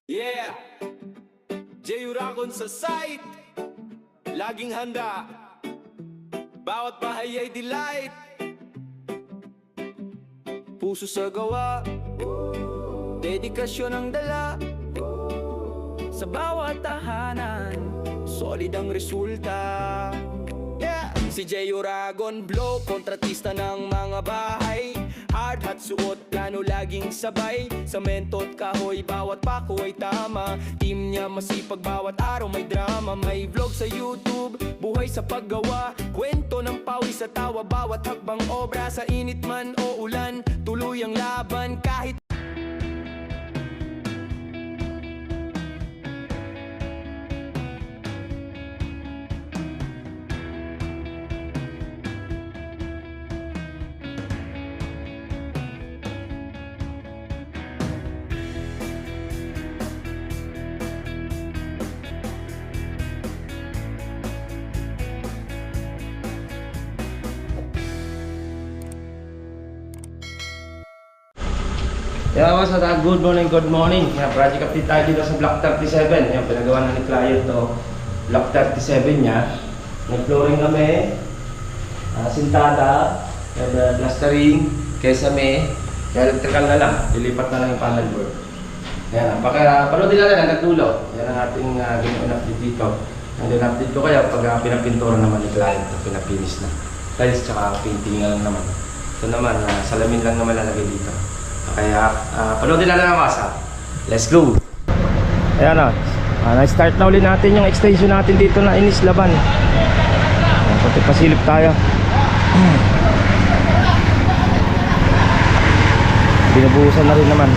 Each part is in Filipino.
Yeah! J. Uragon sa site, laging handa. Bawat bahay ay delight. Puso sa gawa, dedikasyon ang dala. Sa bawat tahanan, solid ang resulta. Yeah! Si J. Uragon Blow, kontratista ng mga bahay. Hard hat suot, plano laging sabay. Semento't kahoy, bawat pako ay tama. Team niya masipag, bawat araw may drama. May vlog sa YouTube, buhay sa paggawa. Kwento ng pawis sa tawa, bawat hakbang obra. Sa init man o ulan, tuloy ang laban kahit Yeah, what's up? Good morning, good morning. Yeah, project update tayo dito sa Block 37. Yan, pinagawa na ni client to. Block 37 niya. Nag-flooring kami. Sintada. Plastering. Kesame. Electrical na lang. Ilipat na lang yung panel board. Yan. Panoodin natin hanggang dulo. Yan ang ating ginawa update dito. Ang update ko kaya pag pinapintura naman ni client to, pinapinis na. Tiles tsaka painting na lang naman. Ito naman, salamin lang naman lalagay dito. Kaya, panoodin na lang ang WhatsApp. Let's go! Ayan o. Na-start na ulit natin yung extension natin dito na Inis Laban. Pati pasilip tayo. Binubuhusan na rin naman.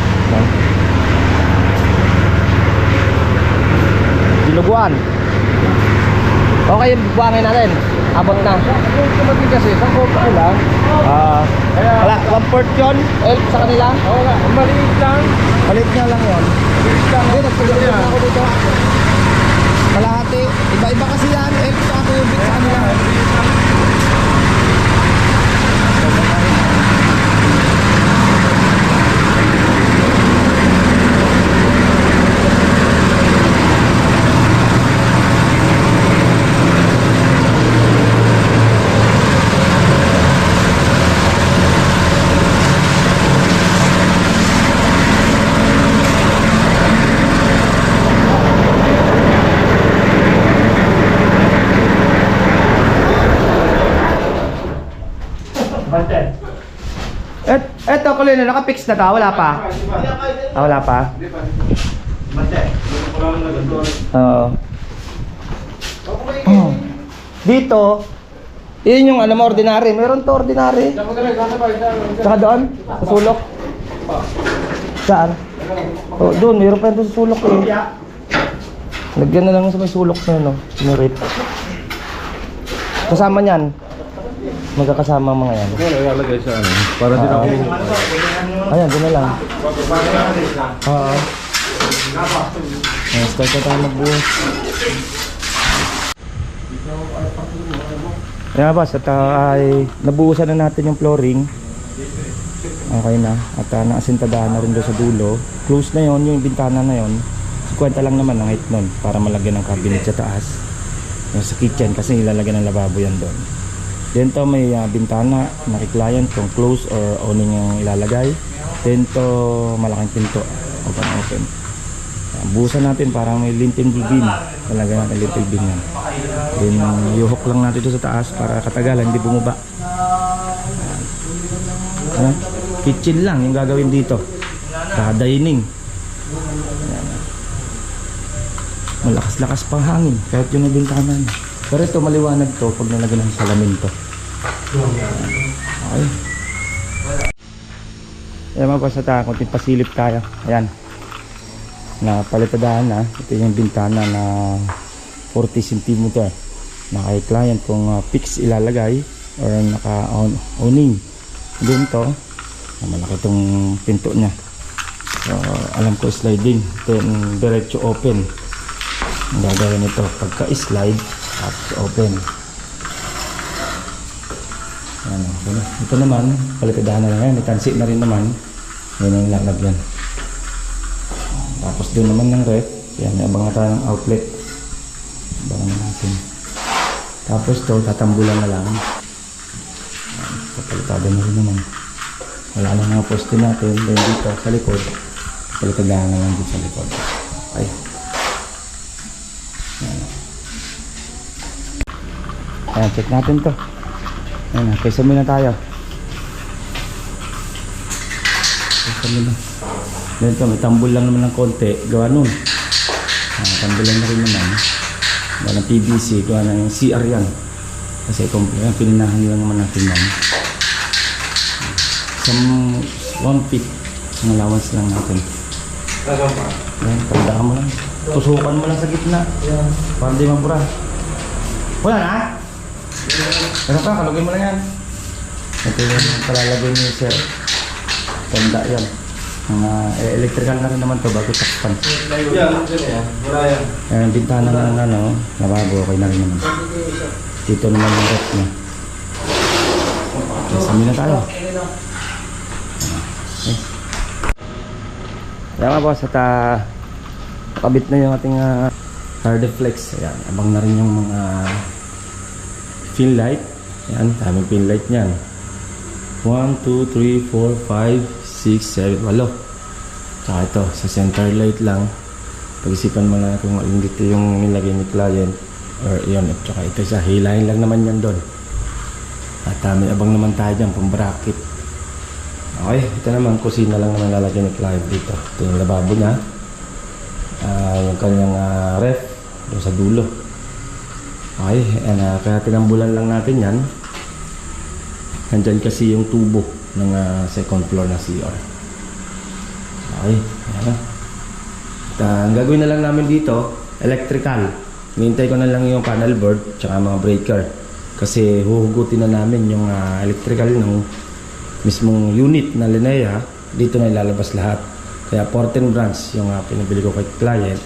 Dinuguan. Okay, buwangin natin. Abot na. Kumating kasi, sa kopa ko lang. Wala, 1/4 yun. Help sa kanila? Oo nga, maliit lang. Maliit nga lang yun. Maliit lang. Hindi, nagpulot na ako dito. Kalahati. Iba-iba kasi yan. Help sa ako yung bit sa kanila. Eto, Kulino, naka-fix na to? Wala pa? Wala pa? Oo. Dito, yun yung ano mo, ordinary. Meron to ordinary. Tsaka doon, sa sulok. Saan? Oh, doon, meron pa ito sa sulok eh. Lagyan na lang sa may sulok na yun, no? Sinurip. Kasama niyan. Magkakasama ang mga yan. Ano ilalagay sa ano? Para din ako. Ayan, doon na lang. Oo. Start na tayo magbuhos. Ayan ba, at ay nabuhusan na natin yung flooring. Okay na. At naasintadahan na rin doon sa dulo. Close na yon, yung bintana na yon. Kwenta lang naman ng height nun para malagyan ng cabinet sa taas. Sa kitchen kasi ilalagyan ng lababo yan doon. Then to may bintana, naki-client kung close or owning yung ilalagay. Then to malaking pinto, open. Buhusan natin parang may lintel beam. Lalagyan natin lintel beam yan. Then yuhok lang natin ito sa taas para katagalan, hindi bumaba. Kitchen lang yung gagawin dito. Dining. Malakas-lakas pang hangin kahit yung bintana niya. Pero ito maliwanag to pag nalagyan ng salamin to. Okay. Ayan mga boss, at kunting pasilip tayo. Ayan. Napalitadahan na. Ito yung bintana na 40 cm. Naka-client kung fix ilalagay or naka-owning. Doon to. Malaki itong pinto niya. So, alam ko sliding. Then diretso open. Ang gagawin ito pagka-slide at open. Ayan, okay. Ito naman, palitadahan na lang yan. May tansi na rin naman. Yan yung lalagyan. Tapos doon naman ng ref. Yan, may abangan tayo ng outlet. Abangan natin. Tapos to, tatambulan na lang. Kapalitado na rin naman. Wala na mga poste natin. Then dito sa likod, palitadahan na lang dito sa likod. Okay. Ayan, check natin to. Ayan, kesame na tayo. Kesame na. Then to, may tambol lang naman ng konti. Gawa nun. Tambol lang na rin naman. Gawa ng PVC. Gawa ng CR yan. Kasi pininahan lang naman natin yan. Isang 1 feet ang allowance lang natin. Ayan, tandaan mo lang. Tusukan mo lang sa gitna. Para di mabura. Wala na? Ano pa? Kalugin mo lang yan. Ito yung palalagay ni sir. Tanda yan. Mga electrical na rin naman to bago takpan. Wala yan. Ayan, bintana na ng ano, nabago, okay na rin naman. Dito naman yung rep niya. Okay, sami na tayo. Okay. Ayan nga boss, at nakabit na yung ating Hardeflex. Ayan, abang na rin yung mga pin light. Ayan, daming pin light niyan. 1, 2, 3, 4, 5, 6, 7, 8. Tsaka ito, sa center light lang. Pag-isipan mo na kung alin dito yung nilagay ni client. Or yun, at tsaka ito siya, hilahin lang naman yan doon. At may abang naman tayo dyan, pang bracket. Okay, ito naman, kusina lang naman lalagyan ni client dito. Ito yung lababo niya. Yung kanyang ref, doon sa dulo. Okay, and, kaya tinambulan lang natin yan. Nandyan kasi yung tubo ng second floor na CR. Okay, ayan. At, ang gagawin na lang namin dito, electrical. Hintay ko na lang yung panel board tsaka mga breaker. Kasi huhugutin na namin yung electrical ng mismong unit na Linea. Dito na ilalabas lahat. Kaya 14 branch yung pinabili ko kay client.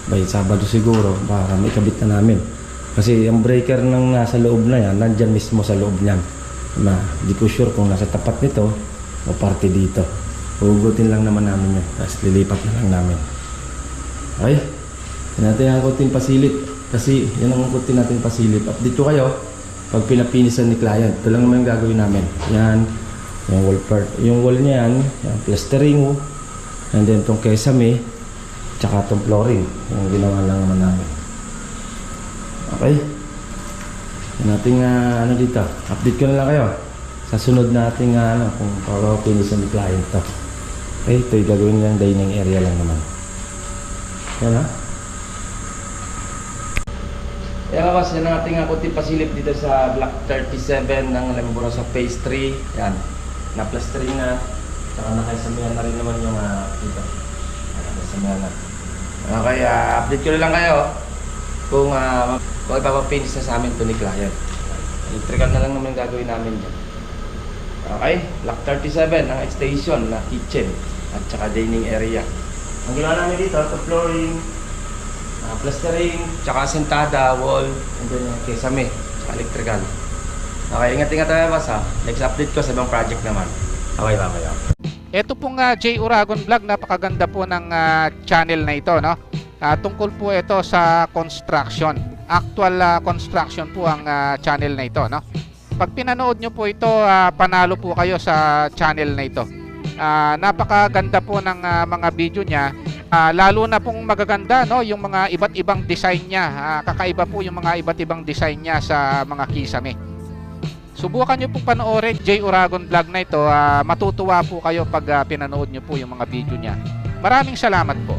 By Sabado siguro, baka may kabit na namin. Kasi yung breaker ng nasa loob na yan, nandyan mismo sa loob niyan. Di ko sure kung nasa tapat nito o parte dito. Hugutin lang naman namin yun. Tapos lilipat na lang namin. Okay? Yan natin ang kunting pasilip. Kasi yan ang kunting natin pasilip. Update ko kayo pag pinapinisan ni client. Ito lang naman yung gagawin namin. Yan. Yung wall part. Yung wall niya yan. Yung plastering. And then itong kesame. Tsaka itong flooring. Yung ginawa lang naman namin. Okay? Yan natin ano dito. Update ko na lang kayo. Sa sunod natin kung pinisan ni client to. Okay? Ito yung gagawin lang dining area lang naman. Yan ha? Kaya kawas, yan ang ating kunting pasilip dito sa Block 37 ng Lemburong sa Phase 3. Yan, na-plastering na. Saka nakaisamihan na rin naman yung dito. Nakaisamihan na. Okay, update ko na lang kayo kung ipapapinish na sa amin ito ni client. Electrical na lang naman gagawin namin dyan. Okay, Block 37 ang extension na kitchen at saka dining area. Ang ginawa namin dito, ito flooring, plastering, tsaka sentada, wall, and then kesame, tsaka electrical. Okay, ingat-ingat tayo boss ha. Next update ko sa ibang project naman. Okay, mamaya. Ito pong J. Uragon Vlog, napakaganda po ng channel na ito, no? Tungkol po ito sa construction. Actual construction po ang channel na ito, no? Pag pinanood nyo po ito, panalo po kayo sa channel na ito. Napakaganda po ng mga video niya. Lalo na pong magaganda, no, yung mga iba't ibang design niya. Kakaiba po yung mga iba't ibang design niya sa mga kisame. Subukan nyo pong panoorin J. Uragon Vlog na ito. Matutuwa po kayo pag pinanood nyo po yung mga video niya. Maraming salamat po.